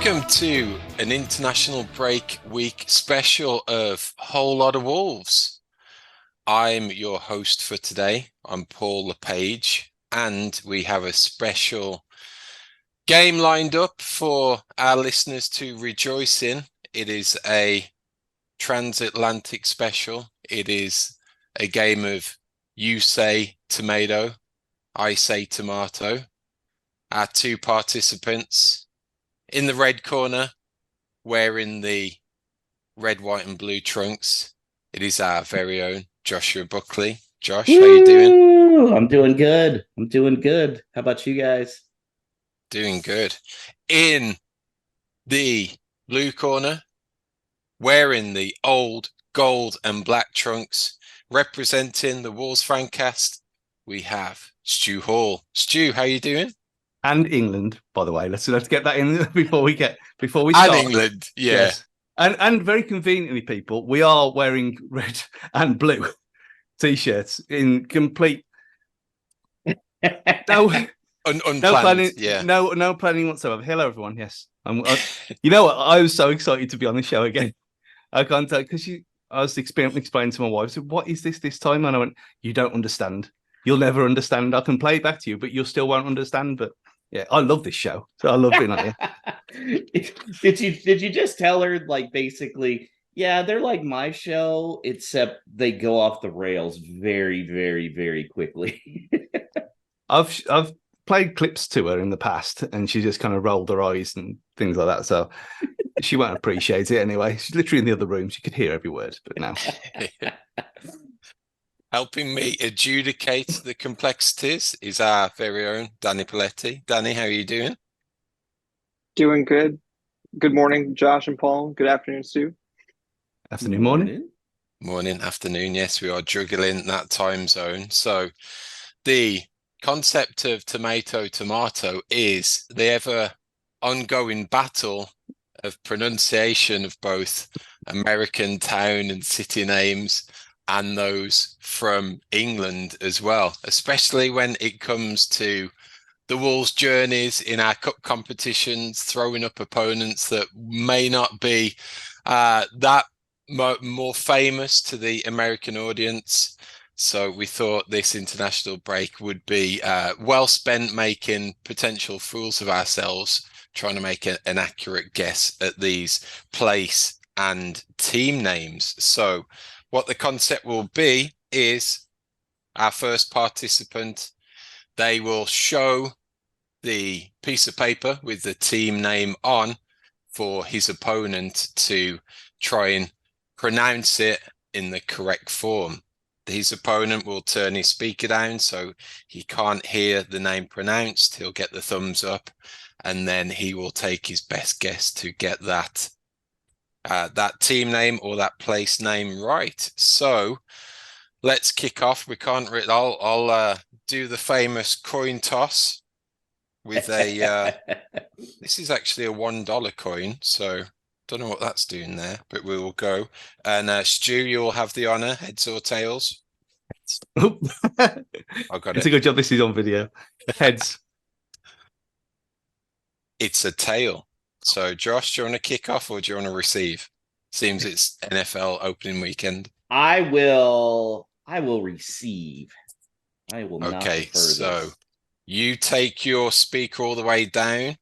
Welcome to an international break week special of Whole Lot of Wolves. I'm your host for today. I'm Paul LePage, and we have a special game lined up for our listeners to rejoice in. It is a transatlantic special. It is a game of you say tomato, I say TomAYto. Our two participants in the red corner, wearing the red, white, and blue trunks, it is our very own Joshua Buckley. Josh, how you doing? I'm doing good. I'm doing good. How about you guys? Doing good. In the blue corner, wearing the old gold and black trunks, representing the Wolves Fancast, we have Stu Hall. Stu, how you doing? And England, by the way. Let's get that in before we And start. England, yeah. Yes. And very conveniently, people, we are wearing red and blue t-shirts in complete Unplanned, no planning, yeah. no planning whatsoever. Hello, everyone. Yes, you know what? I was so excited to be on the show again. I can't tell because I was explaining to my wife. So what is this time? And I went, you don't understand. You'll never understand. I can play it back to you, but you still won't understand. But yeah, I love this show. So I love being on here. Did you just tell her, like, basically, yeah, they're like my show, except they go off the rails very, very, very quickly. I've played clips to her in the past, and she just kind of rolled her eyes and things like that. So she won't appreciate it anyway. She's literally in the other room. She could hear every word, but now. Helping me adjudicate the complexities is our very own Danny Paletti. Danny, how are you doing? Doing good. Good morning, Josh and Paul. Good afternoon, Stu. Afternoon, morning. Morning, afternoon. Yes, we are juggling that time zone. So the concept of TomAYto is the ever ongoing battle of pronunciation of both American town and city names and those from England as well, especially when it comes to the Wolves' journeys in our cup competitions, throwing up opponents that may not be that more famous to the American audience. So we thought this international break would be well spent making potential fools of ourselves, trying to make an accurate guess at these place and team names. So what the concept will be is our first participant, they will show the piece of paper with the team name on for his opponent to try and pronounce it in the correct form. His opponent will turn his speaker down so he can't hear the name pronounced. He'll get the thumbs up, and then he will take his best guess to get that team name or that place name right. So let's kick off. We can't. I'll do the famous coin toss with a. This is actually a $1 coin, so don't know what that's doing there, but we will go. And Stu, you'll have the honor, heads or tails. I got It's it. a good job this is on video. Heads. It's a tail. So, Josh, do you want to kick off or do you want to receive? Seems it's NFL opening weekend. I will receive. I will not Okay, defer so this. you take your speaker all the way down.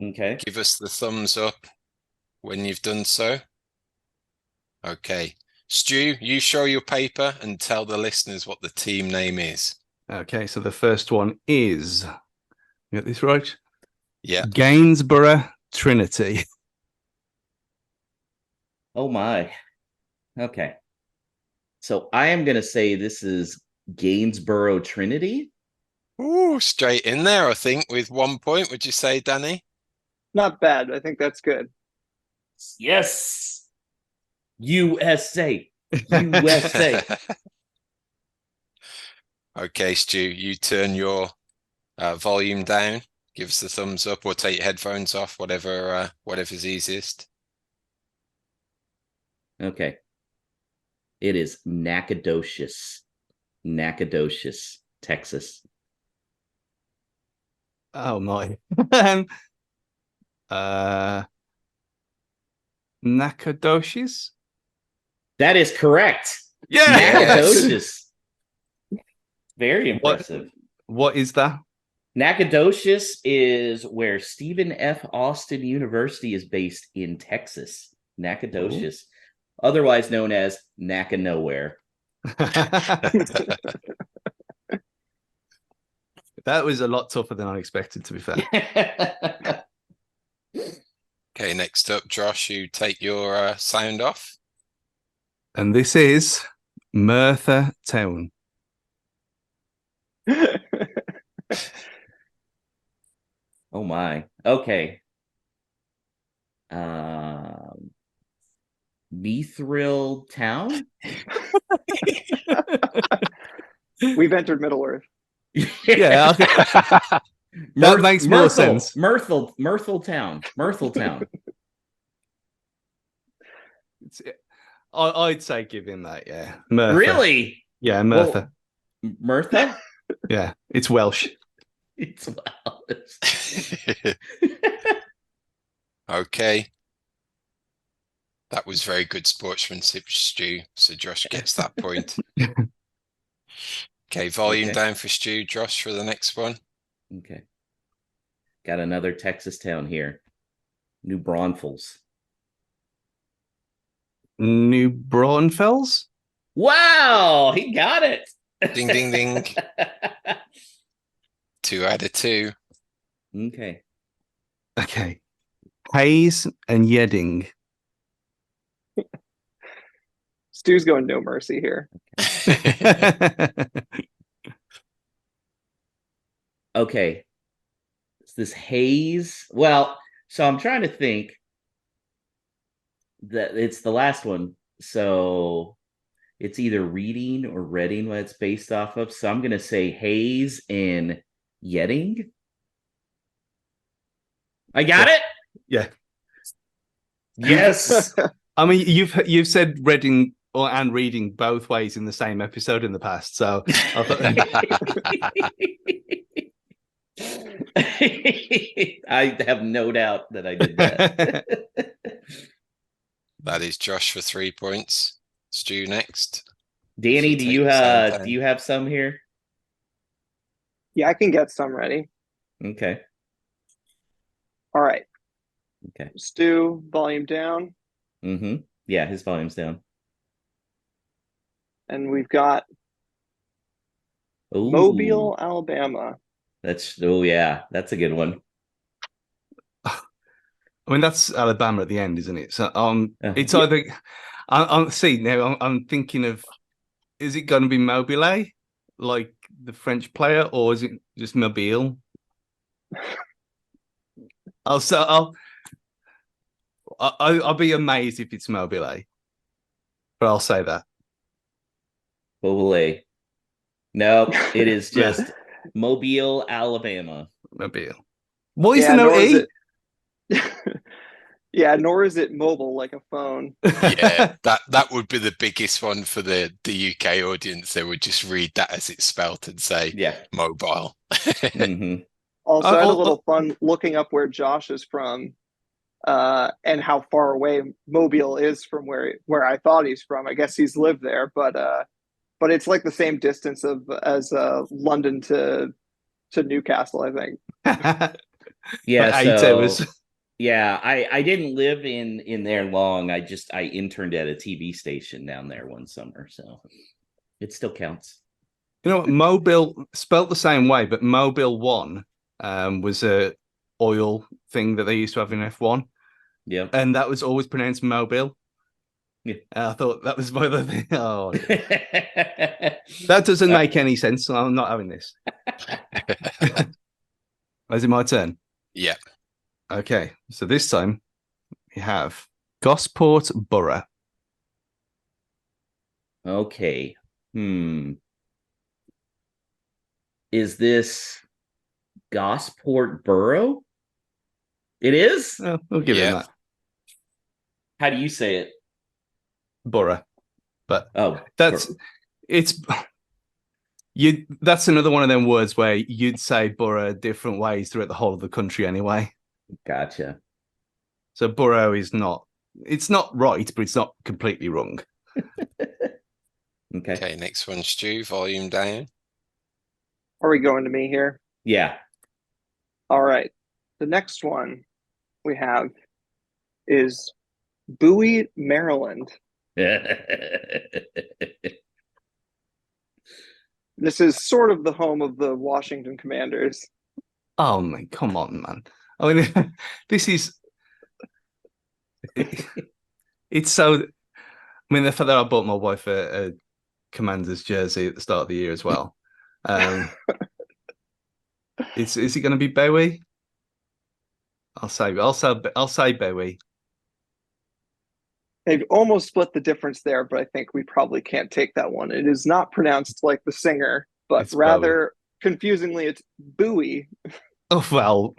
Okay. Give us the thumbs up when you've done so. Okay. Stu, you show your paper and tell the listeners what the team name is. Okay, so the first one is, you got this right? Yeah. Gainsborough Trinity. Oh my. Okay. So I am going to say this is Gainsborough Trinity. Ooh, straight in there, I think, with 1 point. Would you say, Danny? Not bad. I think that's good. Yes. USA. USA. Okay, Stu, you turn your volume down, give us the thumbs up, or take your headphones off, whatever's easiest. Okay. It is Nacogdoches, Texas. Oh my. Nacogdoches? That is correct. Yeah. Nacogdoches. Very impressive. What is that? Nacogdoches is where Stephen F. Austin University is based in Texas. Nacogdoches, otherwise known as Naca Nowhere. That was a lot tougher than I expected, to be fair. Okay, next up, Josh, you take your sound off. And this is Merthyr Town. Oh my. Okay. Mithril Town? We've entered Middle Earth. Yeah, okay. That makes more sense. Mirthal Town. I'd say give him that, yeah. Merthyr. Really? Yeah, Merthyr. Well, Merthyr? Yeah, it's Welsh. It's Welsh. Okay. That was very good sportsmanship, Stu. So Josh gets that point. Okay, volume down for Stu, Josh, for the next one. Okay. Got another Texas town here. New Braunfels. New Braunfels? Wow, he got it. Ding, ding, ding. 2 out of 2. Okay. Okay. Hayes and Yedding. Stu's going no mercy here. Okay. It's this Hayes. Well, so I'm trying to think that it's the last one. So it's either Reading or Reading what it's based off of. So I'm going to say Hayes and Yedding. I got it. Yeah. Yes. I mean, you've said Reading and Reading both ways in the same episode in the past, so I thought... I have no doubt that I did that. That is Josh for 3 points. Stu next. Danny, do you have some here? Yeah, I can get some ready. Okay. All right. Okay. Stu, volume down. Mm-hmm. Yeah, his volume's down. And we've got Ooh. Mobile, Alabama. That's a good one. I mean, that's Alabama at the end, isn't it? So it's either I'm thinking of, is it going to be Mobile, like the French player, or is it just Mobile? I'll be amazed if it's Mobile, but I'll say that. Mobile. No, it is just Mobile, Alabama. Mobile. Why is there no E? Yeah, nor is it mobile like a phone. Yeah, that would be the biggest one for the UK audience. They would just read that as it's spelt and say mobile. Mm-hmm. Also, I had a little fun looking up where Josh is from and how far away Mobile is from where I thought he's from. I guess he's lived there, but it's like the same distance as London to Newcastle, I think. Yeah, I didn't live in there long. I interned at a TV station down there one summer, so it still counts. You know what? Mobile spelt the same way, but Mobile 1 was a oil thing that they used to have in F1. Yeah, and that was always pronounced Mobile. Yeah, I thought that was my other thing. Oh, yeah. That doesn't make any sense. So I'm not having this. Is it my turn? Yeah. Okay, so this time we have Gosport Borough. Okay. Is this Gosport Borough? It is? Oh, we'll give him that. How do you say it? Borough. But that's another one of them words where you'd say borough different ways throughout the whole of the country anyway. Gotcha. So borough is not It's not right, but it's not completely wrong. Okay. Okay, next one, Stu, volume down. Are we going to me here? Yeah. All right. The next one we have is Bowie, Maryland. This is sort of the home of the Washington Commanders. Oh man, come on, man. I mean, this is it's so. I mean, the fact that I bought my wife a Commanders jersey at the start of the year as well. Is it going to be Bowie? I'll say Bowie. They've almost split the difference there, but I think we probably can't take that one. It is not pronounced like the singer, but It's rather confusingly, it's Bowie. Oh well,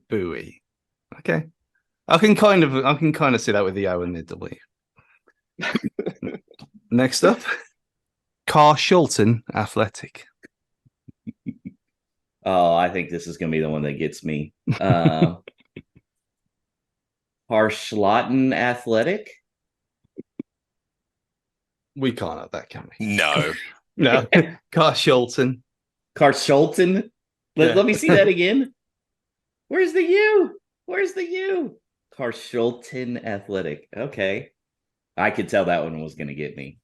Bowie. Okay, I can kind of see that with the O and the W. Next up, Carshalton Athletic. Oh, I think this is going to be the one that gets me. Harschlatten Athletic. We can't have that, can we? No. No, Carshalton. Carshalton. Yeah. Let me see that again. Where's the U? Where's the U? Carshalton Athletic. Okay. I could tell that one was going to get me.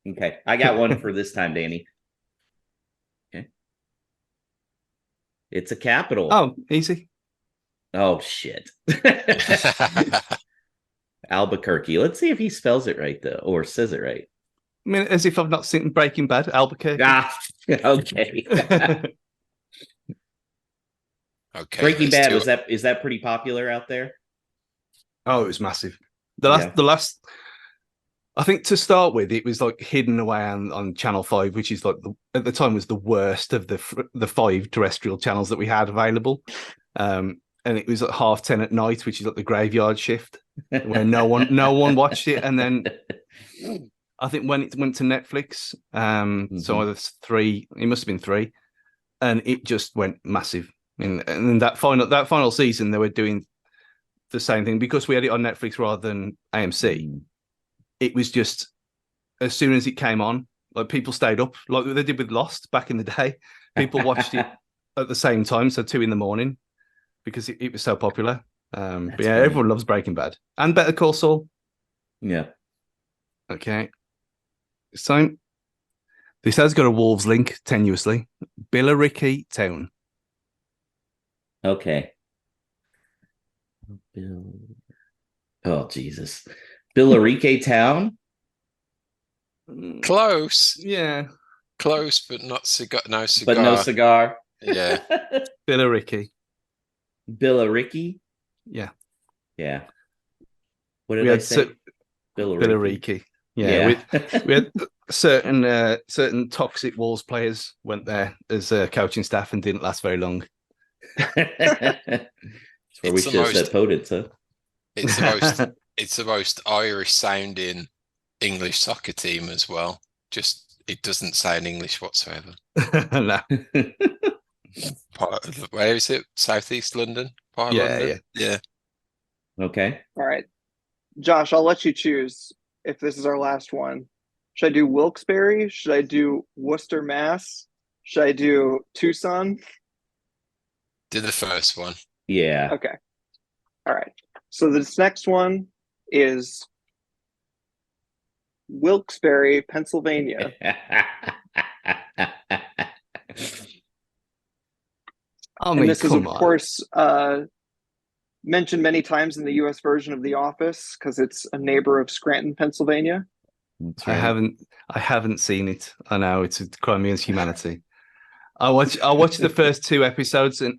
Okay. I got one for this time, Danny. Okay. It's a capital. Oh, easy. Oh, shit. Albuquerque. Let's see if he spells it right, though, or says it right. I mean, as if I've not seen Breaking Bad, Albuquerque. Ah, okay. Okay. Breaking let's Bad, do it. is that pretty popular out there? Oh, it was massive. The last, I think to start with, it was like hidden away on Channel 5, which is like at the time was the worst of the 5 terrestrial channels that we had available. And it was at 10:30 at night, which is like the graveyard shift, where no one watched it. And then I think when it went to Netflix, so either 3, it must have been 3, and it just went massive. And then that final season, they were doing the same thing because we had it on Netflix rather than AMC. It was just as soon as it came on, like people stayed up, like they did with Lost back in the day. People watched it at the same time, so 2 a.m, because it was so popular. But yeah, funny. everyone loves Breaking Bad and Better Call Saul. Yeah. Okay. So this has got a Wolves link tenuously. Billericay Town. Okay. Oh, Jesus. Billericay Town? Close. Yeah. Close, but not cigar. No cigar. But no cigar. Yeah. Billericay. Billericay? Yeah. Yeah. What did We I had say? Billericay. Yeah. We had certain toxic Wolves players went there as coaching staff and didn't last very long. That's where we should have said TomAYto. It's the most Irish sounding English soccer team as well. Just it doesn't sound English whatsoever. No. Where is it? Southeast London? Yeah. Okay. All right. Josh, I'll let you choose if this is our last one. Should I do Wilkes-Barre? Should I do Worcester, Mass? Should I do Tucson? Do the first one. Yeah. Okay. All right. So this next one is Wilkes-Barre, Pennsylvania. And this is, of course, mentioned many times in the U.S. version of The Office because it's a neighbor of Scranton, Pennsylvania. That's I right. haven't seen it. I know it's a crime against humanity. I watched the first 2 episodes, and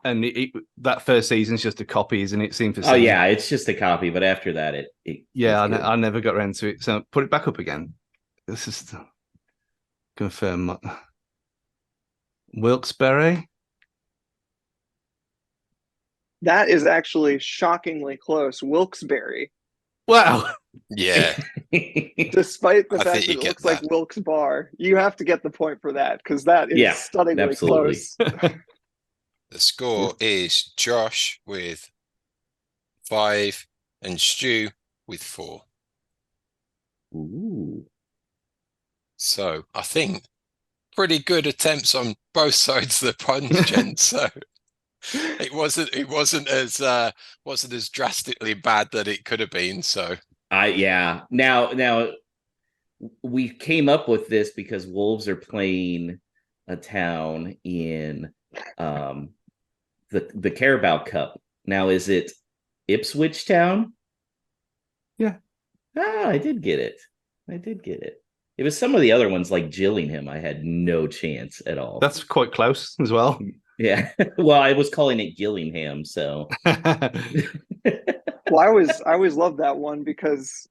that first season's just a copy, isn't it? Scene for scene. Oh yeah, it's just a copy, but after that, I never got around to it. So put it back up again. This is confirm Wilkes-Barre. That is actually shockingly close. Wilkes-Barre. Wow. Yeah. Despite the fact that it looks like Wilkes Bar, you have to get the point for that because that is stunningly absolutely. close. The score is Josh with 5 and Stu with 4. Ooh. So I think pretty good attempts on both sides of the pond, gents. So it wasn't as drastically bad that it could have been. So Yeah. Now we came up with this because Wolves are playing a town in the Carabao Cup. Now, is it Ipswich Town? Yeah. Ah, I did get it. It was some of the other ones like Gillingham. I had no chance at all. That's quite close as well. Yeah. Well, I was calling it Gillingham, so. Well, I always loved that one because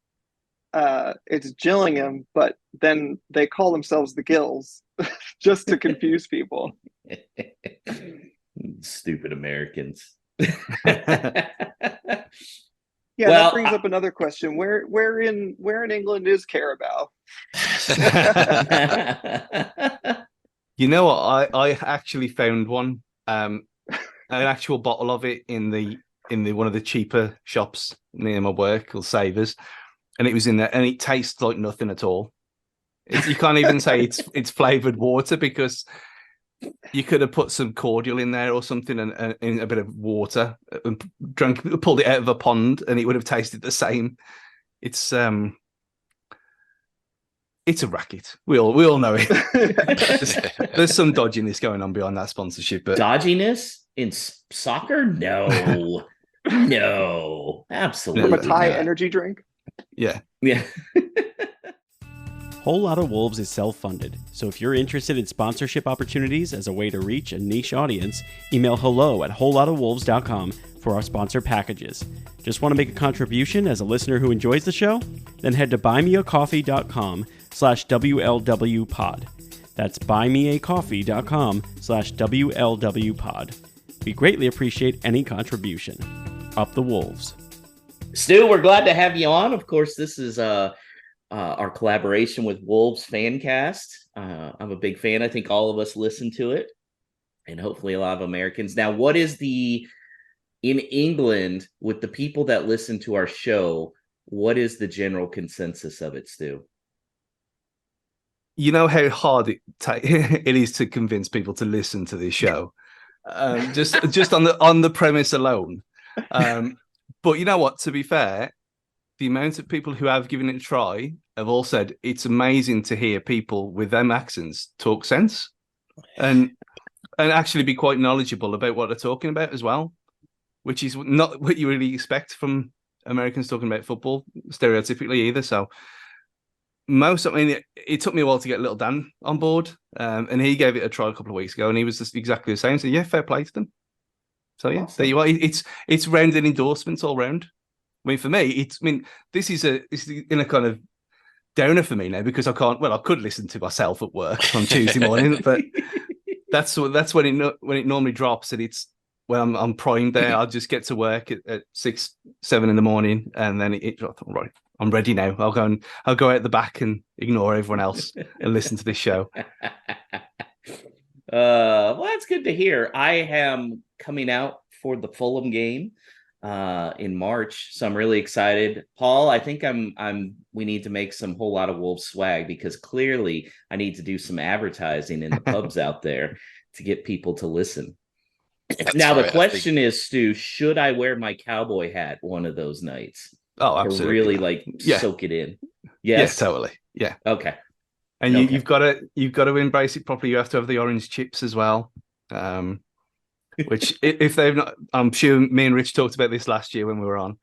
it's Gillingham, but then they call themselves the Gills just to confuse people. Stupid Americans. Yeah, Well, that brings up another question. Where in England is Carabao? You know what? I actually found one, an actual bottle of it in the one of the cheaper shops near my work called Savers, and it was in there, and it tastes like nothing at all. You can't even say it's flavored water because you could have put some cordial in there or something and a bit of water and pulled it out of a pond, and it would have tasted the same. It's a racket. We all know it. There's some dodginess going on behind that sponsorship. But dodginess in soccer? No, no, absolutely. From a Thai not. energy drink? Yeah. Whole Lotta Wolves is self-funded, so if you're interested in sponsorship opportunities as a way to reach a niche audience, email hello@wholelottawolves.com for our sponsor packages. Just want to make a contribution as a listener who enjoys the show? Then head to buymeacoffee.com/WLWpod. That's buymeacoffee.com/WLWpod. We greatly appreciate any contribution. Up the Wolves. Stu, we're glad to have you on. Of course, this is our collaboration with Wolves Fancast. I'm a big fan. I think all of us listen to it, and hopefully a lot of Americans. Now, what is in England with the people that listen to our show? What is the general consensus of it, Stu? You know how hard it is to convince people to listen to this show, just on the premise alone. But you know what? To be fair, the amount of people who have given it a try have all said it's amazing to hear people with them accents talk sense and actually be quite knowledgeable about what they're talking about as well, which is not what you really expect from Americans talking about football stereotypically either. So it took me a while to get little Dan on board, and he gave it a try a couple of weeks ago, and he was just exactly the same. So yeah, fair play to them. So yeah, awesome. There you are. It's rounded endorsements all round. I mean, for me, this is in a kind of downer for me now because I could listen to myself at work on Tuesday morning, but that's when it normally drops, and it's when I'm primed there. I'll just get to work at 6, 7 in the morning, and then it drops. Right, I'm ready now. I'll go out the back and ignore everyone else and listen to this show. Well, that's good to hear. I am coming out for the Fulham game in March, so I'm really excited. Paul, I think we need to make some Whole Lot of Wolves swag because clearly I need to do some advertising in the pubs out there to get people to listen. Now the question is, Stu, should I wear my cowboy hat one of those nights? Oh, absolutely. Or really soak it in? Yes, totally. Yeah. Okay. And you've got to embrace it properly. You have to have the orange chips as well. Which if they've not, I'm sure me and Rich talked about this last year when we were on.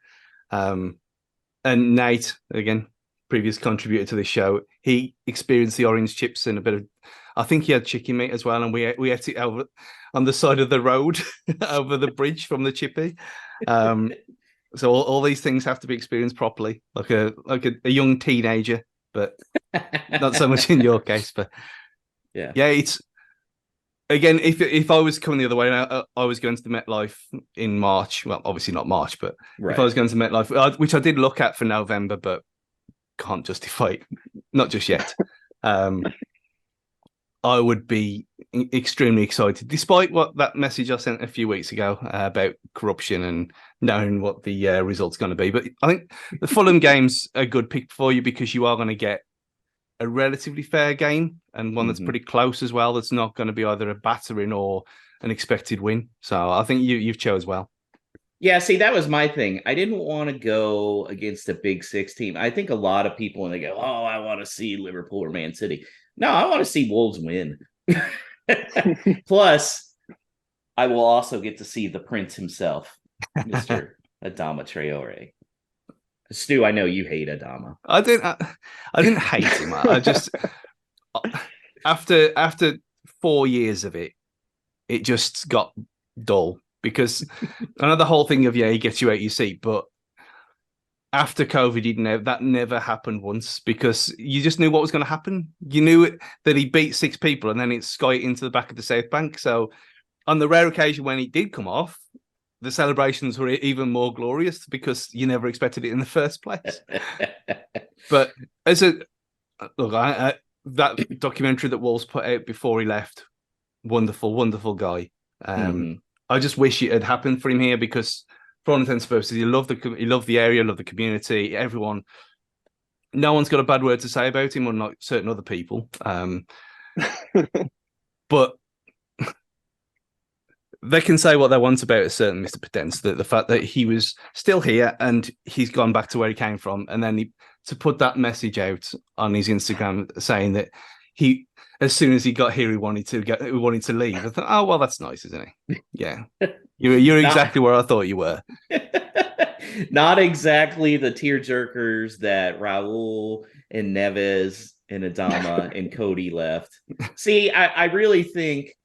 And Nate, again, previous contributor to this show, he experienced the orange chips and a bit of, I think he had chicken meat as well, and we ate it over on the side of the road over the bridge from the chippy. So all these things have to be experienced properly, like a young teenager, but not so much in your case. But yeah, it's again, if I was coming the other way, I was going to the MetLife in March. Well, obviously not March, but if I was going to MetLife, which I did look at for November, but can't justify it, not just yet. I would be extremely excited, despite what that message I sent a few weeks ago about corruption and knowing what the result's going to be. But I think the Fulham game's a good pick for you because you are going to get a relatively fair game and one that's pretty close as well. That's not going to be either a battering or an expected win. So I think you've chose well. Yeah, see, that was my thing. I didn't want to go against a Big Six team. I think a lot of people, when they go, oh, I want to see Liverpool or Man City. No, I want to see Wolves win. Plus, I will also get to see the Prince himself, Mr. Adama Traore. Stu, I know you hate Adama. I didn't hate him. I just after 4 years of it, it just got dull because I know the whole thing of he gets you out your seat, but after COVID, that never happened once because you just knew what was going to happen. You knew that he beat 6 people and then it's Sky into the back of the South Bank. So on the rare occasion when he did come off, the celebrations were even more glorious because you never expected it in the first place. But that documentary that Wolves put out before he left, wonderful, wonderful guy. I just wish it had happened for him here because, for all intents and purposes, he loved the area, loved the community, everyone. No one's got a bad word to say about him, unlike certain other people. But they can say what they want about a certain Mr. Potence, that the fact that he was still here and he's gone back to where he came from, and then to put that message out on his Instagram saying that as soon as he got here, he wanted to leave. I thought, oh well, that's nice, isn't it? Yeah, you're exactly where I thought you were. Not exactly the tearjerkers that Raul and Neves and Adama and Cody left. See, I really think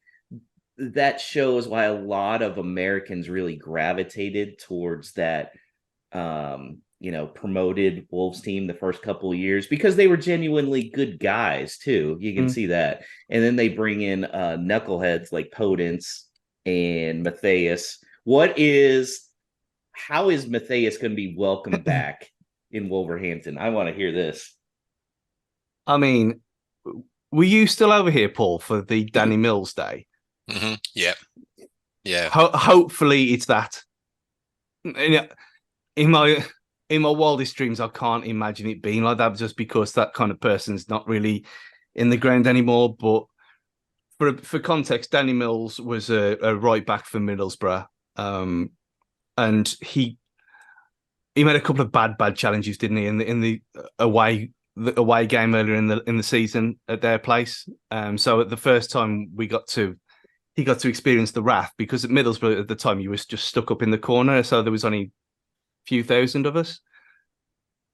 that shows why a lot of Americans really gravitated towards that, promoted Wolves team the first couple of years because they were genuinely good guys too. You can see that. And then they bring in knuckleheads like Podence and Matthias. How is Matthias going to be welcomed back in Wolverhampton? I want to hear this. I mean, were you still over here, Paul, for the Danny Mills Day? Mm-hmm. Yeah. Hopefully it's that. In my wildest dreams, I can't imagine it being like that just because that kind of person's not really in the ground anymore. But for context, Danny Mills was a right back for Middlesbrough, and he made a couple of bad challenges, didn't he? In the away game earlier in the season at their place. So at the first time he got to experience the wrath because at Middlesbrough at the time he was just stuck up in the corner, so there was only a few thousand of us.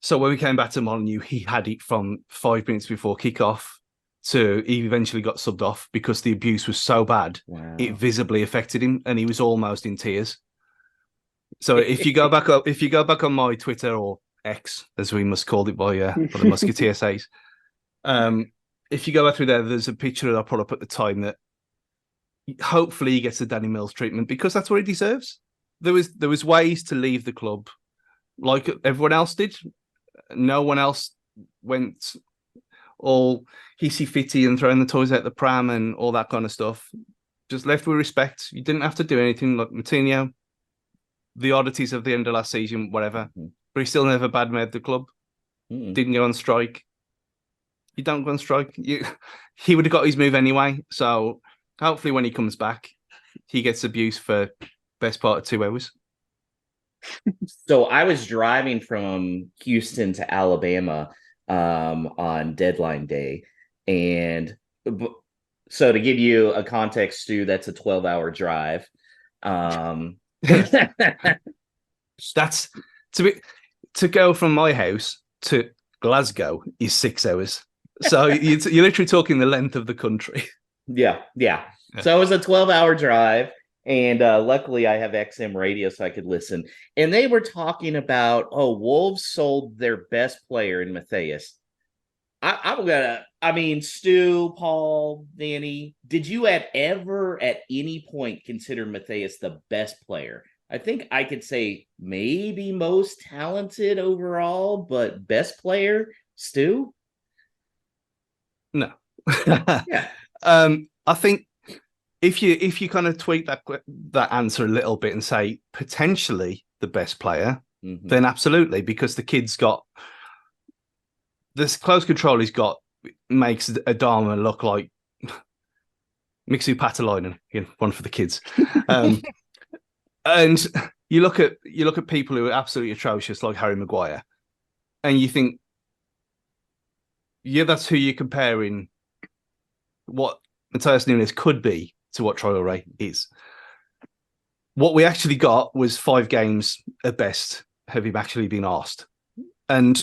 So when we came back to Molineux, he had it from 5 minutes before kickoff to he eventually got subbed off because the abuse was so bad. Wow. It visibly affected him, and he was almost in tears. So if you go back on my Twitter or X, as we must call it by the Musketeer says, if you go back through there, there's a picture that I put up at the time that hopefully he gets the Danny Mills treatment because that's what he deserves. There was ways to leave the club like everyone else did. No one else went all hissy-fitty and throwing the toys out the pram and all that kind of stuff. Just left with respect. You didn't have to do anything like Moutinho, the oddities of the end of last season, whatever. But he still never badmouthed the club. Didn't go on strike. You don't go on strike. He would have got his move anyway. So hopefully when he comes back, he gets abuse for best part of 2 hours. So I was driving from Houston to Alabama on deadline day. And so to give you a context, Stu, that's a 12-hour drive. That's to go from my house to Glasgow is 6 hours. So you're literally talking the length of the country. Yeah. So it was a 12-hour drive. And luckily I have XM radio so I could listen. And they were talking about, Wolves sold their best player in Matthias. Stu, Paul, Danny, did you ever at any point consider Matthias the best player? I think I could say maybe most talented overall, but best player, Stu? No. Yeah. I think if you kind of tweak that answer a little bit and say potentially the best player, then absolutely, because the kid's got this close control he's got makes Adama look like Mixu Patalainen, one for the kids. And you look at people who are absolutely atrocious, like Harry Maguire, and you think, yeah, that's who you're comparing what Matheus Nunes could be to what Traoré is. What we actually got was 5 games at best have him actually been asked. And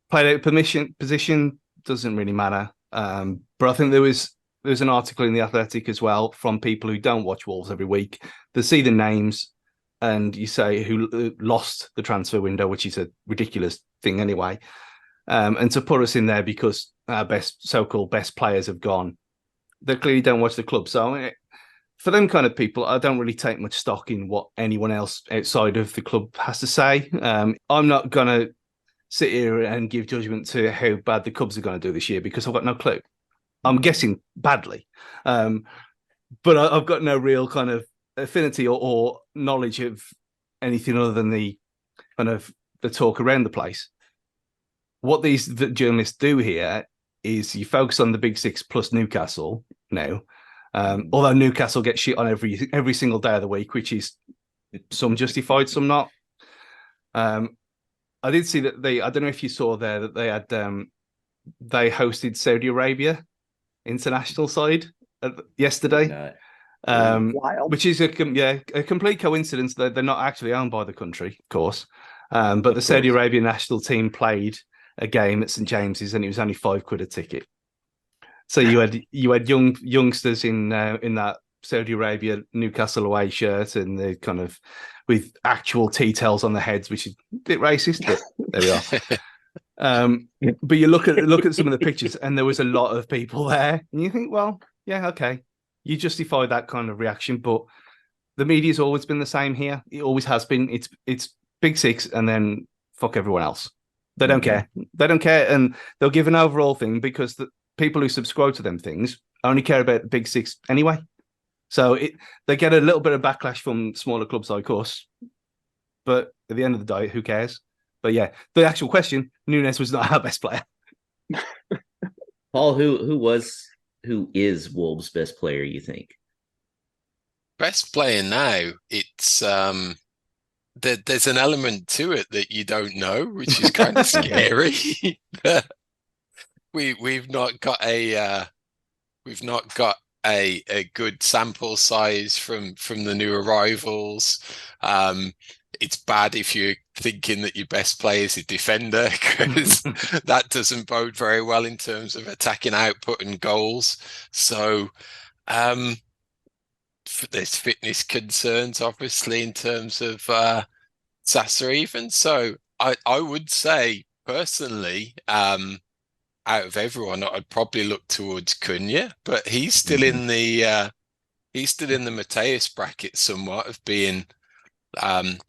played out position doesn't really matter. But I think there was an article in The Athletic as well from people who don't watch Wolves every week. They see the names and you say who lost the transfer window, which is a ridiculous thing anyway. And to put us in there because our so-called best players have gone, they clearly don't watch the club. So for them kind of people, I don't really take much stock in what anyone else outside of the club has to say. I'm not going to sit here and give judgment to how bad the Cubs are going to do this year because I've got no clue. I'm guessing badly. But I've got no real kind of affinity or knowledge of anything other than the kind of the talk around the place. What these journalists do here is you focus on the Big Six plus Newcastle now, although Newcastle gets shit on every single day of the week, which is some justified, some not. I did see that I don't know if you saw there that they had they hosted Saudi Arabia international side yesterday, Wild. which is a complete coincidence that they're not actually owned by the country, of course. But the Saudi Arabian national team played a game at St James's, and it was only £5 a ticket. So you had youngsters in that Saudi Arabia Newcastle away shirt, and the kind of with actual T-tails on the heads, which is a bit racist, but there we are. But you look at some of the pictures, and there was a lot of people there, and you think, well, yeah, okay, you justify that kind of reaction, but the media's always been the same here. It always has been. It's Big Six, and then fuck everyone else. They don't care. They don't care, and they'll give an overall thing because the people who subscribe to them things only care about the Big Six anyway. So they get a little bit of backlash from smaller clubs like us, but at the end of the day, who cares? But yeah, the actual question: Nunes was not our best player. Paul, who is Wolves' best player? You think? Best player now? It's there's an element to it that you don't know, which is kind of scary. We've not got a good sample size from the new arrivals. It's bad if you're thinking that your best player is a defender, because that doesn't bode very well in terms of attacking output and goals. So there's fitness concerns, obviously, in terms of Sasa even. So I would say, personally, out of everyone, I'd probably look towards Cunha, but he's still in the Matheus bracket somewhat of being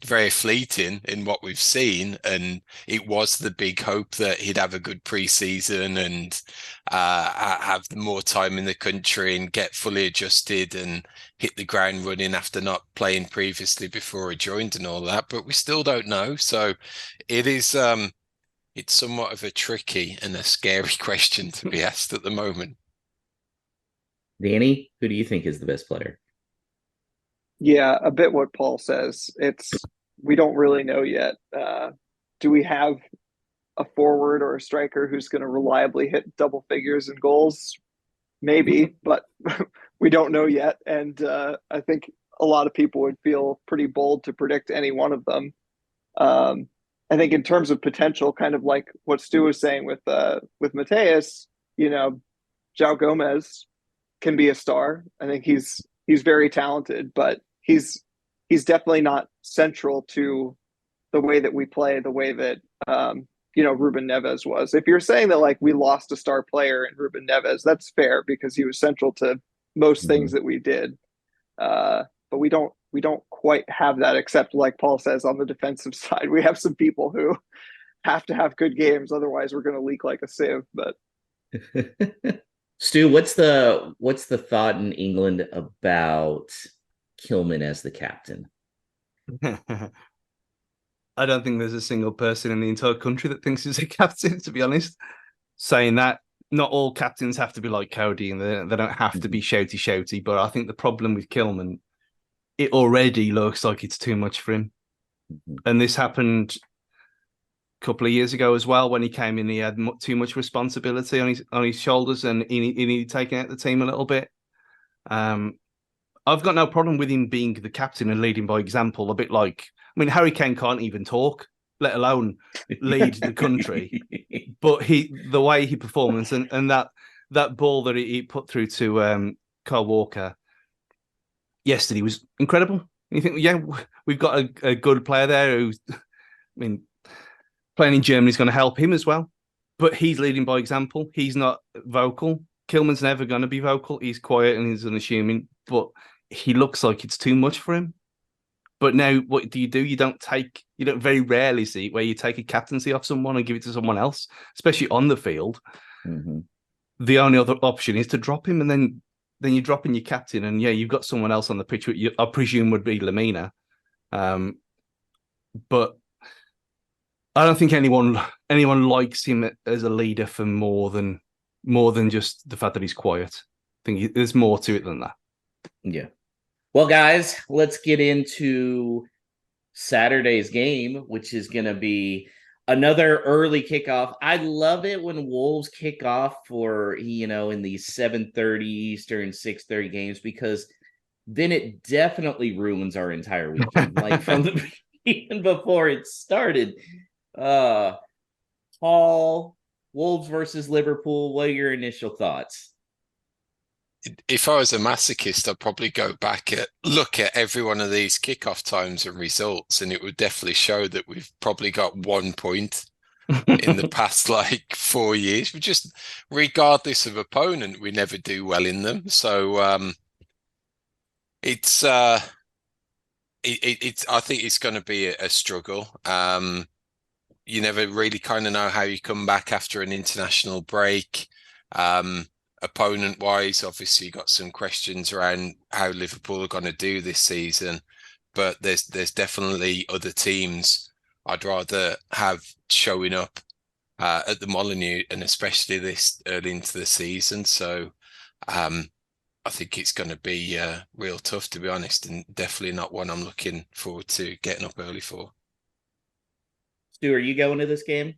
very fleeting in what we've seen, and it was the big hope that he'd have a good pre-season and have more time in the country and get fully adjusted and hit the ground running after not playing previously before he joined and all that, but we still don't know. So it is it's somewhat of a tricky and a scary question to be asked at the moment. Danny, who do you think is the best player? Yeah, a bit what Paul says. We don't really know yet. Do we have a forward or a striker who's going to reliably hit double figures in goals? Maybe, but we don't know yet. And I think a lot of people would feel pretty bold to predict any one of them. I think in terms of potential, kind of like what Stu was saying with Matheus, João Gomez can be a star. I think he's very talented, but he's definitely not central to the way that we play, the way that Ruben Neves was. If you're saying that like we lost a star player in Ruben Neves, that's fair because he was central to most things that we did. But we don't quite have that, except like Paul says, on the defensive side, we have some people who have to have good games. Otherwise we're going to leak like a sieve. But Stu, what's the thought in England about Kilman as the captain? I don't think there's a single person in the entire country that thinks he's a captain, to be honest. Saying that, not all captains have to be like Cody, and they don't have to be shouty. But I think the problem with Kilman, it already looks like it's too much for him. And this happened a couple of years ago as well. When he came in, he had too much responsibility on his shoulders, and he needed taking out the team a little bit. I've got no problem with him being the captain and leading by example, a bit like, I mean, Harry Kane can't even talk, let alone lead the country. But the way he performs and that ball that he put through to Kyle Walker yesterday was incredible. You think, yeah, we've got a good player there who's, I mean, playing in Germany is going to help him as well. But he's leading by example. He's not vocal. Kilman's never going to be vocal. He's quiet and he's unassuming, but he looks like it's too much for him. But now what do? You don't very rarely see it where you take a captaincy off someone and give it to someone else, especially on the field. Mm-hmm. The only other option is to drop him, and then you're dropping your captain, and yeah, you've got someone else on the pitch, which I presume would be Lamina. But I don't think anyone likes him as a leader for more than just the fact that he's quiet. I think there's more to it than that. Yeah. Well, guys, let's get into Saturday's game, which is going to be another early kickoff. I love it when Wolves kick off for, in these 7:30 Eastern, 6:30 games, because then it definitely ruins our entire weekend. Like from the even before it started. Hall, Wolves versus Liverpool. What are your initial thoughts? If I was a masochist, I'd probably go back look at every one of these kickoff times and results, and it would definitely show that we've probably got 1 point in the past 4 years. We just, regardless of opponent, we never do well in them. So it's I think it's going to be a struggle. You never really kind of know how you come back after an international break. Opponent wise, obviously you got some questions around how Liverpool are going to do this season, but there's definitely other teams I'd rather have showing up at the Molineux, and especially this early into the season. So I think it's going to be real tough, to be honest, and definitely not one I'm looking forward to getting up early for. Stu, are you going to this game?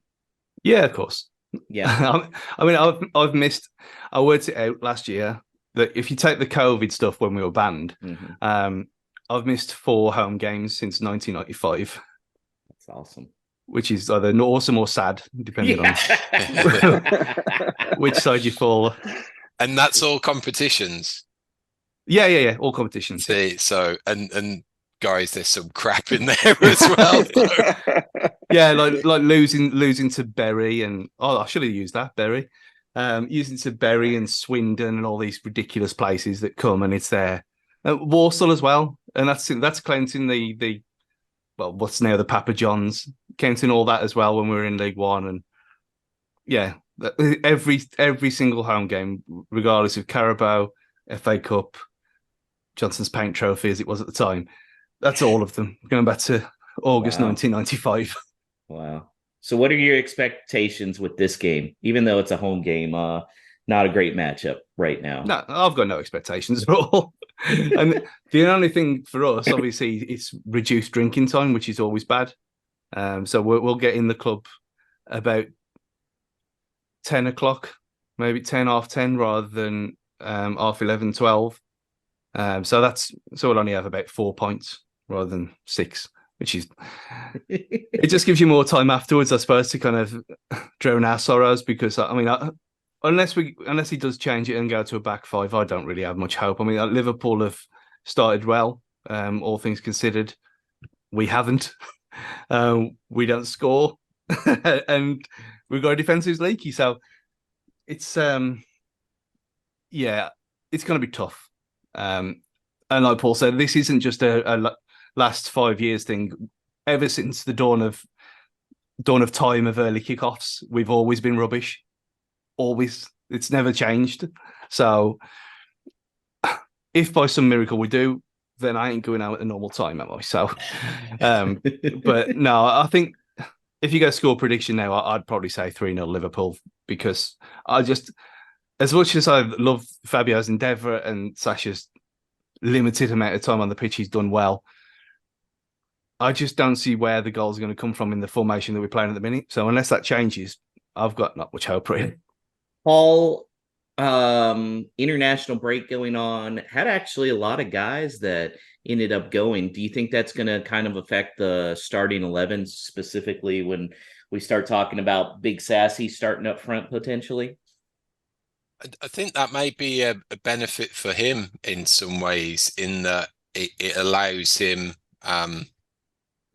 Yeah, of course. Yeah. I mean, I've missed. I worked it out last year that if you take the COVID stuff when we were banned, I've missed 4 home games since 1995. That's awesome. Which is either awesome or sad, depending on which side you fall. And that's all competitions. Yeah, all competitions. See, so and guys, there's some crap in there as well. Yeah, like losing to Bury, and I should have used that, Bury. Using to Bury and Swindon and all these ridiculous places that come, and it's there. Walsall as well, and that's counting the what's now the Papa Johns, counting all that as well when we were in League One, and yeah, every single home game, regardless of Carabao, FA Cup, Johnson's Paint Trophy as it was at the time, that's all of them going back to August 1995. Wow. So what are your expectations with this game? Even though it's a home game, not a great matchup right now. No, I've got no expectations at all. And the only thing for us, obviously, it's reduced drinking time, which is always bad. So we'll get in the club about 10 o'clock, maybe 10, half 10, rather than half 11, 12. So we'll only have about 4 points rather than 6. Which is, it just gives you more time afterwards, I suppose, to kind of drown our sorrows. Because I mean, unless he does change it and go to a back 5, I don't really have much hope. I mean, Liverpool have started well, all things considered. We haven't. We don't score, and we've got a defense who's leaky. So it's it's going to be tough. And like Paul said, this isn't just a last 5 years thing. Ever since the dawn of time of early kickoffs, we've always been rubbish. Always. It's never changed. So if by some miracle we do, then I ain't going out at the normal time, am I? So, but no, I think if you go score prediction now, I'd probably say 3-0 Liverpool, because I just, as much as I love Fabio's endeavour and Sasha's limited amount of time on the pitch, he's done well. I just don't see where the goals are going to come from in the formation that we're playing at the minute. So unless that changes, I've got not much hope, really. Paul, international break going on, had actually a lot of guys that ended up going. Do you think that's going to kind of affect the starting 11, specifically when we start talking about Big Sassy starting up front potentially? I think that may be a benefit for him in some ways, in that it allows him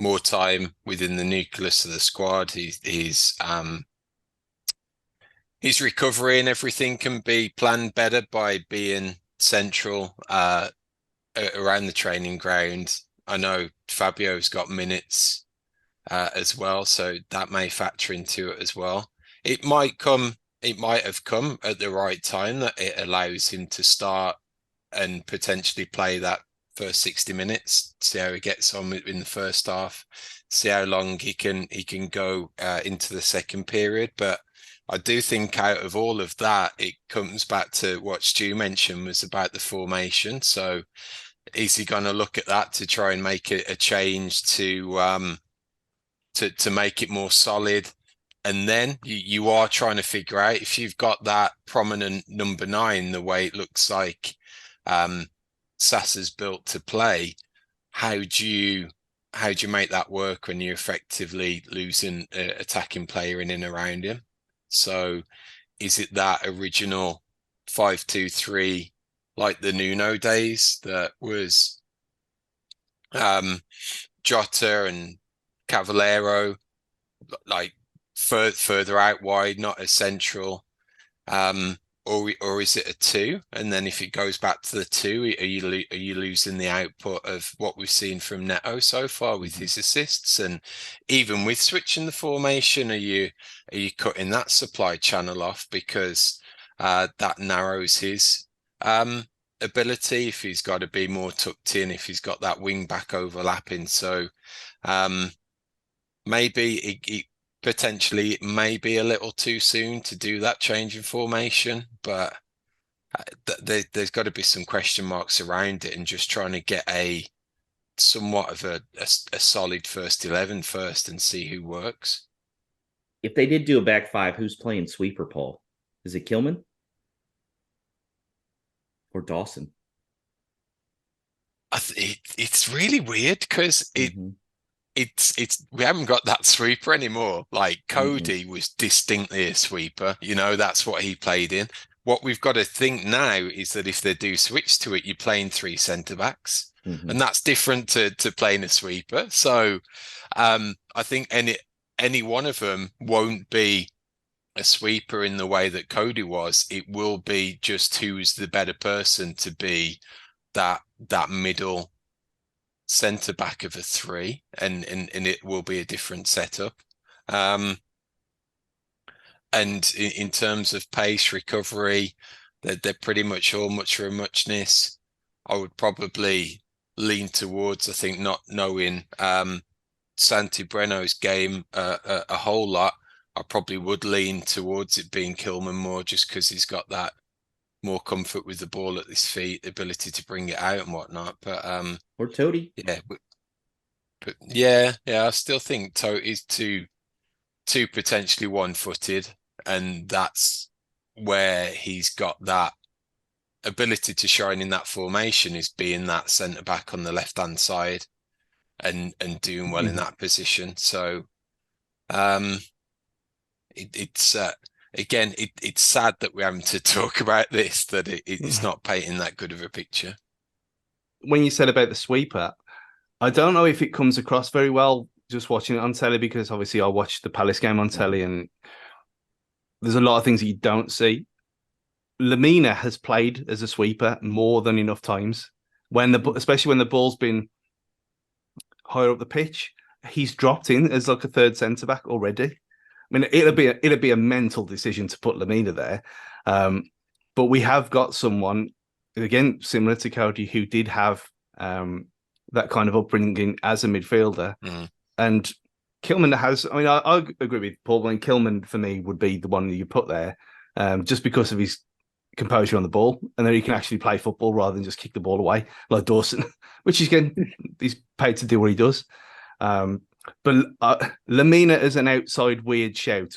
more time within the nucleus of the squad. His recovery and everything can be planned better by being central around the training ground. I know Fabio's got minutes as well, so that may factor into it as well. It might have come at the right time, that it allows him to start and potentially play that first 60 minutes, see how he gets on in the first half, see how long he can go into the second period. But I do think out of all of that, it comes back to what Stu mentioned, was about the formation. So is he going to look at that to try and make a change to make it more solid? And then you are trying to figure out, if you've got that prominent number 9, the way it looks like Sassa's built to play, how do you make that work when you're effectively losing an attacking player in and around him? So is it that original 5-2-3 like the Nuno days, that was Jota and Cavallero like further out wide, not as central, or is it a 2? And then if it goes back to the 2, are you losing the output of what we've seen from Neto so far with his assists? And even with switching the formation, are you cutting that supply channel off, because that narrows his ability if he's got to be more tucked in, if he's got that wing back overlapping? So maybe potentially it may be a little too soon to do that change in formation, but there's got to be some question marks around it, and just trying to get a somewhat of a solid first 11 first and see who works. If they did do a back 5, who's playing sweeper, Paul? Is it Kilman or Dawson? It's really weird, because it's we haven't got that sweeper anymore. Like Cody was distinctly a sweeper, that's what he played in. What we've got to think now is that if they do switch to it, you're playing 3 centre-backs, and that's different to playing a sweeper. So I think any one of them won't be a sweeper in the way that Cody was. It will be just who's the better person to be that middle centre back of a 3, and it will be a different setup. And in terms of pace, recovery, they're pretty much all much for a muchness. I would probably lean towards, I think, not knowing Santi Breno's game a whole lot, I probably would lean towards it being Kilman more, just because he's got that more comfort with the ball at his feet, the ability to bring it out and whatnot. But or Toady, I still think Toady's too potentially one-footed, and that's where he's got that ability to shine in that formation, is being that centre back on the left hand side and doing well in that position. So it's again, it's sad that we're having to talk about this, that it's not painting that good of a picture. When you said about the sweeper, I don't know if it comes across very well just watching it on telly, because obviously I watched the Palace game on telly, and there's a lot of things that you don't see. Lamina has played as a sweeper more than enough times, especially when the ball's been higher up the pitch. He's dropped in as like a third centre back already. I mean, it'll be a mental decision to put Lamina there. But we have got someone, again, similar to Cody, who did have that kind of upbringing as a midfielder. And Kilman has, I mean, I agree with Paul. I mean, Kilman, for me, would be the one that you put there just because of his composure on the ball. And then he can actually play football rather than just kick the ball away like Dawson, which he's paid to do what he does. But Lamina as an outside weird shout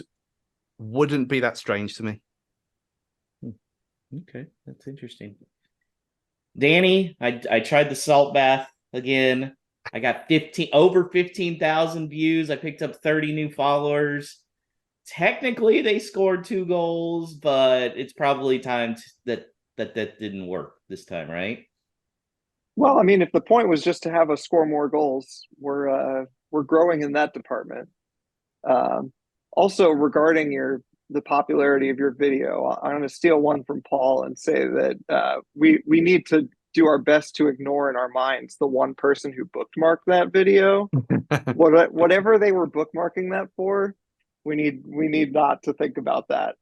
wouldn't be that strange to me. Okay, that's interesting. Danny, I tried the salt bath again. I got over 15,000 views. I picked up 30 new followers. Technically, they scored 2 goals, but it's probably time that didn't work this time, right? Well, I mean, if the point was just to have us score more goals, we're growing in that department. Also, regarding the popularity of your video, I'm going to steal one from Paul and say that we need to do our best to ignore in our minds the one person who bookmarked that video. Whatever they were bookmarking that for, we need not to think about that.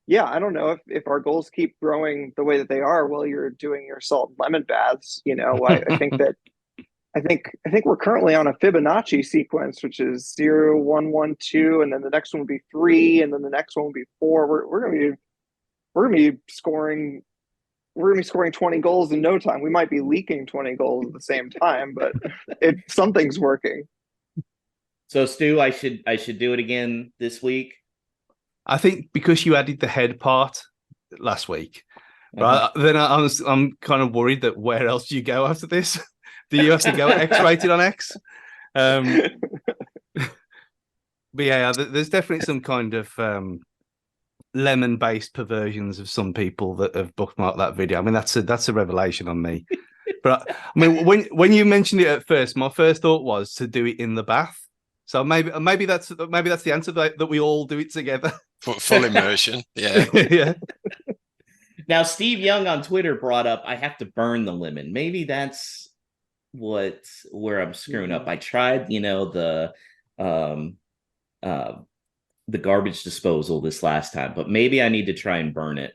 Yeah, I don't know if our goals keep growing the way that they are while you're doing your salt and lemon baths. I think we're currently on a Fibonacci sequence, which is 0, 1, 1, 2, and then the next one would be 3, and then the next one would be 4. We're gonna be scoring. We're gonna be scoring 20 goals in no time. We might be leaking 20 goals at the same time, but something's working. So Stu, I should do it again this week. I think because you added the head part last week, right? Then I'm kind of worried that where else do you go after this? Do you have to go X-rated on X? But yeah, there's definitely some kind of lemon-based perversions of some people that have bookmarked that video. I mean, that's a revelation on me. But I mean, when you mentioned it at first, my first thought was to do it in the bath. So maybe that's the answer, that we all do it together. Full immersion. Yeah. Yeah. Now, Steve Young on Twitter brought up, I have to burn the lemon. Maybe that's where I'm screwing up. I tried, the garbage disposal this last time, but maybe I need to try and burn it.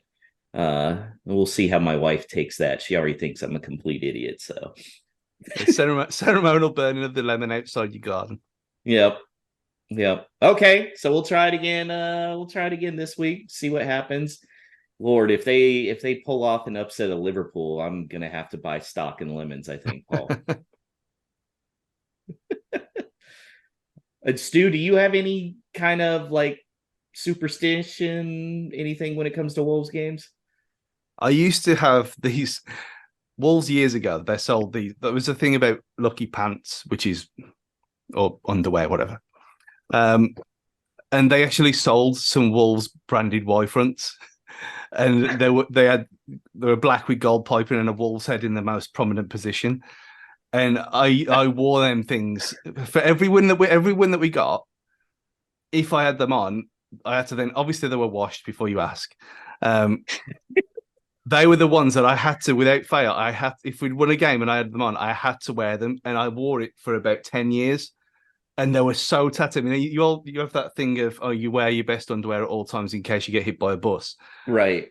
We'll see how my wife takes that. She already thinks I'm a complete idiot. So ceremonial burning of the lemon outside your garden. Yep. Okay, so we'll try it again. We'll try it again this week. See what happens. Lord, if they pull off an upset of Liverpool, I'm gonna have to buy stock in lemons, I think, Paul. And Stu, do you have any kind of like superstition, anything when it comes to Wolves games? I used to have these Wolves years ago. They sold these. There was a thing about lucky pants, which is or underwear, whatever. And they actually sold some Wolves branded Y fronts, and they were black with gold piping and a Wolves head in the most prominent position. And I wore them things for every win that we got. If I had them on, I had to then, obviously they were washed before you ask. They were the ones that I had to, without fail, if we'd won a game and I had them on, I had to wear them, and I wore it for about 10 years. And they were so tattered. I mean, you have that thing of, you wear your best underwear at all times in case you get hit by a bus. Right.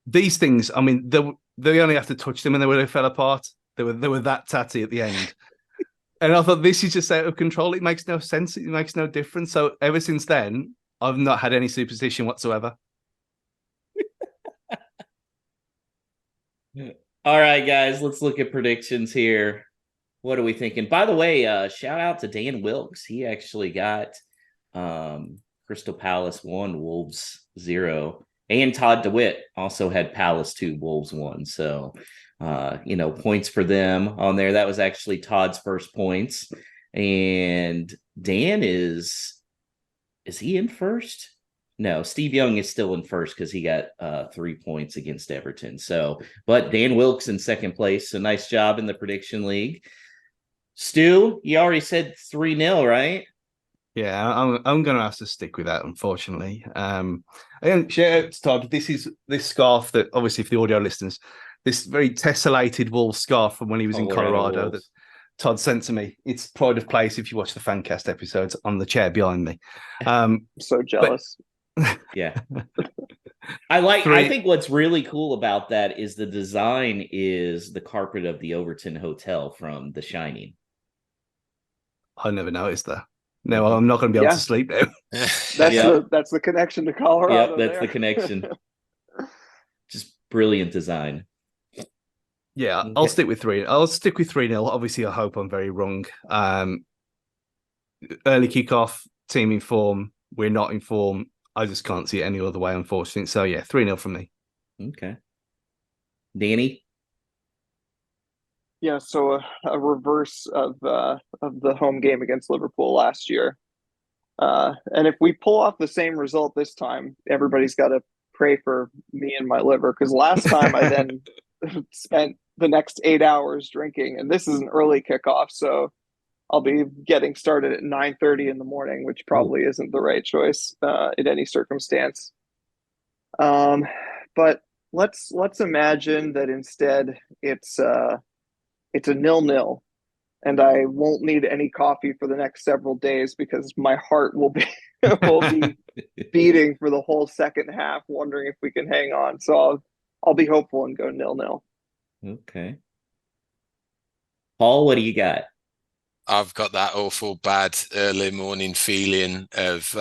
These things, I mean, they only have to touch them and they fell apart. They were that tatty at the end. And I thought, this is just out of control. It makes no sense. It makes no difference. So ever since then, I've not had any superstition whatsoever. All right, guys, let's look at predictions here. What are we thinking? By the way, shout out to Dan Wilkes. He actually got Crystal Palace 1, Wolves 0. And Todd DeWitt also had Palace 2, Wolves 1. So, points for them on there. That was actually Todd's first points. And Dan is he in first? No, Steve Young is still in first because he got 3 points against Everton. So, but Dan Wilkes in second place. So nice job in the prediction league. Stu, you already said 3-0, right? Yeah, I'm going to have to stick with that, unfortunately. And shout out to Todd. This scarf that, obviously, for the audio listeners, this very tessellated Wolves scarf from when he was in Colorado that Todd sent to me. It's pride of place if you watch the Fancast episodes on the chair behind me. So jealous. Yeah. I Three. think what's really cool about that is the design is the carpet of the Overton Hotel from The Shining. I never noticed that. No, I'm not going to be able Yeah. to sleep now. That's the connection to Colorado. Yep, that's there. the connection. Just brilliant design. Yeah, Okay. I'll stick with 3. I'll stick with 3-0. Obviously, I hope I'm very wrong. Early kickoff, team in form. We're not in form. I just can't see it any other way, unfortunately. So, yeah, 3-0 from me. Okay. Danny? Yeah, so a reverse of the home game against Liverpool last year. And if we pull off the same result this time, everybody's got to pray for me and my liver, because last time I then spent the next 8 hours drinking, and this is an early kickoff, so I'll be getting started at 9:30 in the morning, which probably isn't the right choice in any circumstance. But let's imagine that instead it's a 0-0, and I won't need any coffee for the next several days because my heart will be will be beating for the whole second half, wondering if we can hang on. So I'll be hopeful and go 0-0. Okay. Paul, what do you got? I've got that awful bad early morning feeling of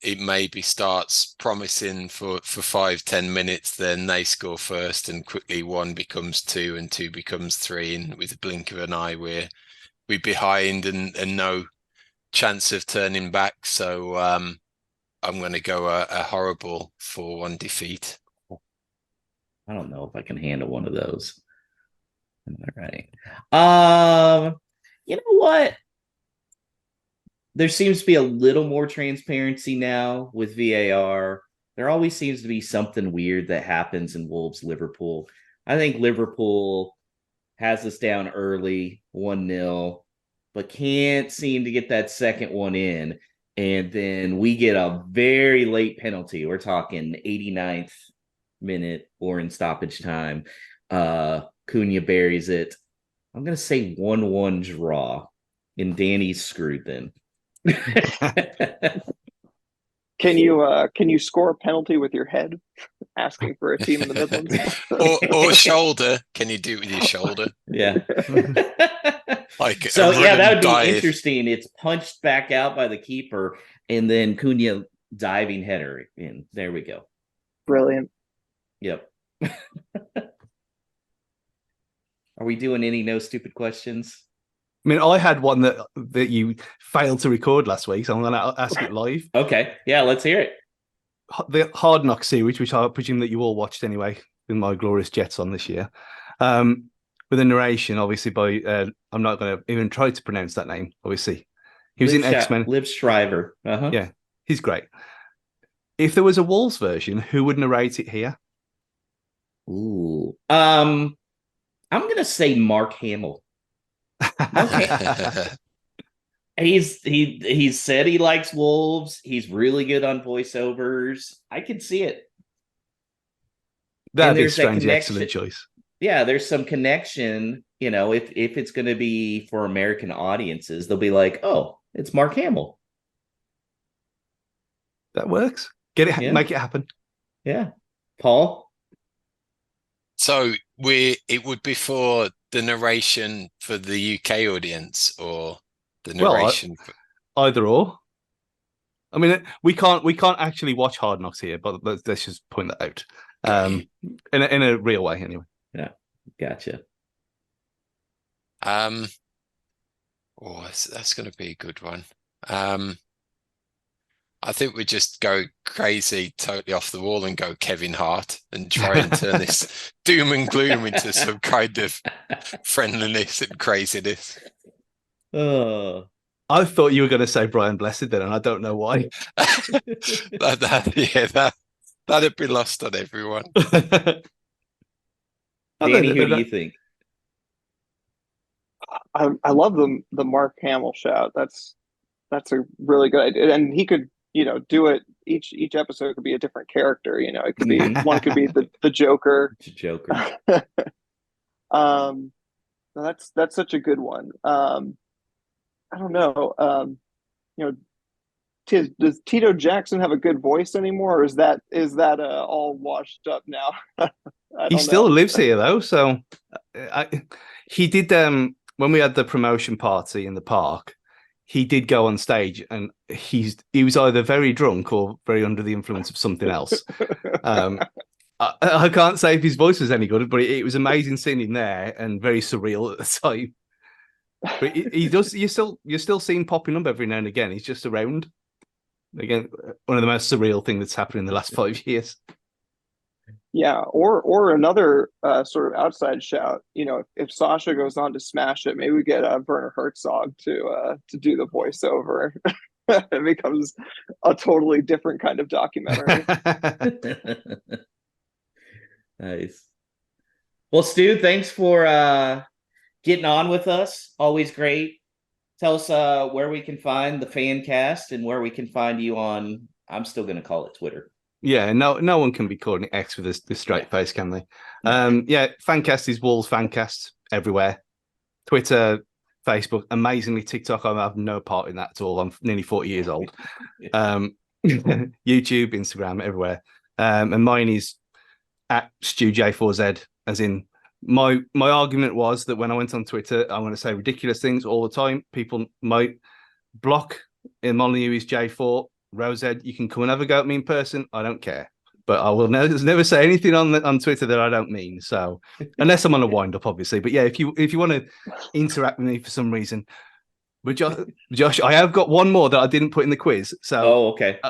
it maybe starts promising for 5-10 minutes, then they score first, and quickly 1 becomes 2 and 2 becomes 3, and with a blink of an eye we're behind and no chance of turning back. So I'm going to go a horrible 4-1 defeat. I don't know if I can handle one of those. All right. You know what? There seems to be a little more transparency now with VAR. There always seems to be something weird that happens in Wolves Liverpool. I think Liverpool has us down early, 1-0, but can't seem to get that second one in. And then we get a very late penalty. We're talking 89th minute or in stoppage time. Cunha buries it. I'm going to say 1-1 draw. And Danny's screwed then. Can you score a penalty with your head? Asking for a team in the Midlands. or shoulder. Can you do it with your shoulder? Yeah. Like so yeah, that would be dive. interesting. It's punched back out by the keeper, and then Cunha diving header in. There we go. Brilliant. Yep. Are we doing any no stupid questions? I mean, I had one that you failed to record last week, so I'm going to ask it live. Okay. Yeah, let's hear it. The Hard Knock series, which I presume that you all watched anyway, with my glorious Jets on this year, with a narration, obviously, by I'm not going to even try to pronounce that name. Obviously, he was in X-Men. Liv Schreiber. Yeah, he's great. If there was a Wolves version, who would narrate it here? Ooh. I'm going to say Mark Hamill. He's said he likes Wolves. He's really good on voiceovers. I can see it. That'd be a strange, excellent choice. Yeah, there's some connection. You know, if it's going to be for American audiences, they'll be like, "Oh, it's Mark Hamill." That works. Get it, make it happen. Yeah, Paul. So it would be for the narration for the UK audience, or the narration either or. I mean, we can't actually watch Hard Knocks here, but let's just point that out. In a real way, anyway. Yeah, gotcha. That's going to be a good one. I think we just go crazy, totally off the wall, and go Kevin Hart and try and turn this doom and gloom into some kind of friendliness and craziness. I thought you were going to say Brian Blessed then, and I don't know why. That'd be lost on everyone. Danny, who do you think? I love the Mark Hamill shout. That's a really good idea, and he could do it. Each episode could be a different character. It could be one could be the Joker. Joker. That's such a good one. I don't know. does Tito Jackson have a good voice anymore, or is that all washed up now? I He don't still know. lives here though, so he did. When we had the promotion party in the park, he did go on stage, and he was either very drunk or very under the influence of something else. I can't say if his voice was any good, but it was amazing seeing him there and very surreal at the time. But he does. You're still seeing popping up every now and again. He's just around. Again, one of the most surreal things that's happened in the last 5 years. Yeah, or another sort of outside shout. If Sasha goes on to smash it, maybe we get Werner Herzog to do the voiceover. It becomes a totally different kind of documentary. Nice. Well, Stu, thanks for getting on with us. Always great. Tell us where we can find the Fancast and where we can find you on, I'm still going to call it Twitter. Yeah, no one can be calling it X with this straight face, can they? Yeah, Fancast is Wolves Fancast everywhere. Twitter, Facebook, amazingly TikTok. I have no part in that at all. I'm nearly 40 years old. YouTube, Instagram, everywhere. And mine is at StuJ4Z, as in my argument was that when I went on Twitter, I want to say ridiculous things all the time. People might block Molyneux is J4. Rosed, you can come and have a go at me in person. I don't care, but I will never say anything on Twitter that I don't mean. So, unless I'm on a wind up, obviously. But yeah, if you want to interact with me for some reason, but Josh, I have got one more that I didn't put in the quiz. So, okay.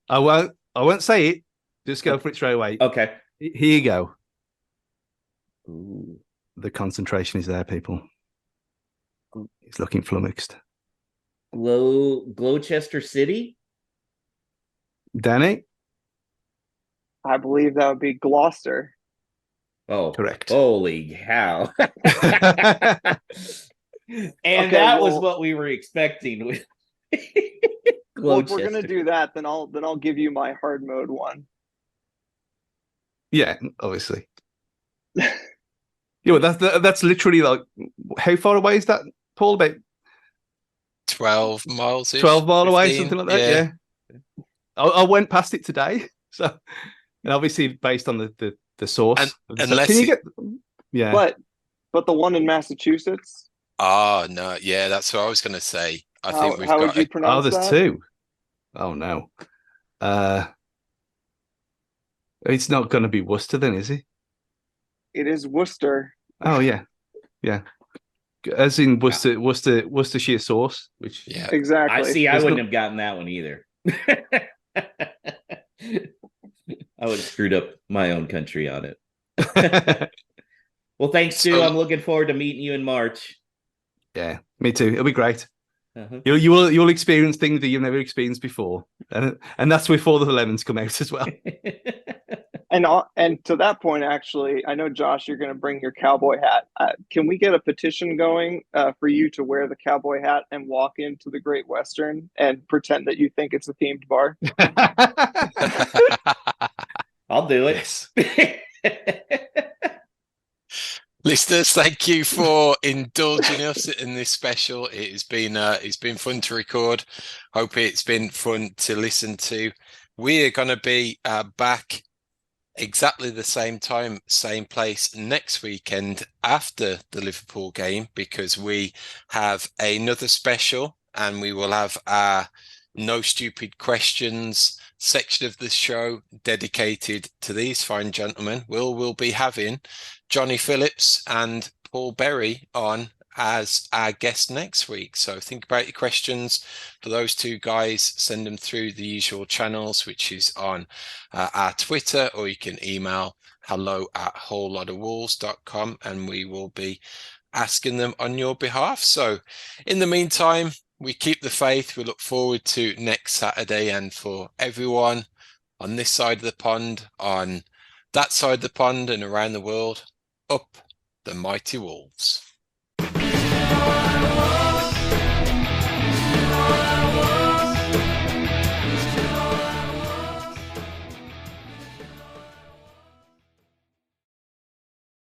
I won't say it. Just go for it straight away. Okay. Here you go. Ooh. The concentration is there, people. He's looking flummoxed. Gloucester City. Danny? I believe that would be Gloucester. Oh, correct. Holy cow. And was what we were expecting. Well, if we're gonna do that, then I'll give you my hard mode one. Yeah, obviously. Yeah, well, that's literally like, how far away is that, Paul? About 12 miles. 12 mile away, something like that. Yeah. I went past it today, so, and obviously based on the source. Unless can you get? Yeah, but the one in Massachusetts. Oh no, yeah, that's what I was going to say. I think we've how got. Would you pronounce there's that? two. Oh no, it's not going to be Worcester then, is it? It is Worcester. Oh yeah, yeah. As in Worcestershire sauce, which exactly. I wouldn't have gotten that one either. I would have screwed up my own country on it. Well, thanks, Stu. I'm looking forward to meeting you in March. Yeah, me too. It'll be great. You'll experience things that you've never experienced before, and that's before the lemons come out as well. And to that point, actually, I know, Josh, you're going to bring your cowboy hat. Can we get a petition going for you to wear the cowboy hat and walk into the Great Western and pretend that you think it's a themed bar? I'll do it. Listeners, thank you for indulging us in this special. It's been fun to record. Hope it's been fun to listen to. We are going to be back exactly the same time, same place next weekend after the Liverpool game, because we have another special and we will have our No Stupid Questions section of the show dedicated to these fine gentlemen. We'll be having Johnny Phillips and Paul Berry on as our guest next week. So think about your questions for those two guys. Send them through the usual channels, which is on our Twitter, or you can email hello@wholelotofwolves.com, and we will be asking them on your behalf. So in the meantime, we keep the faith. We look forward to next Saturday, and for everyone on this side of the pond, on that side of the pond, and around the world, up the mighty Wolves.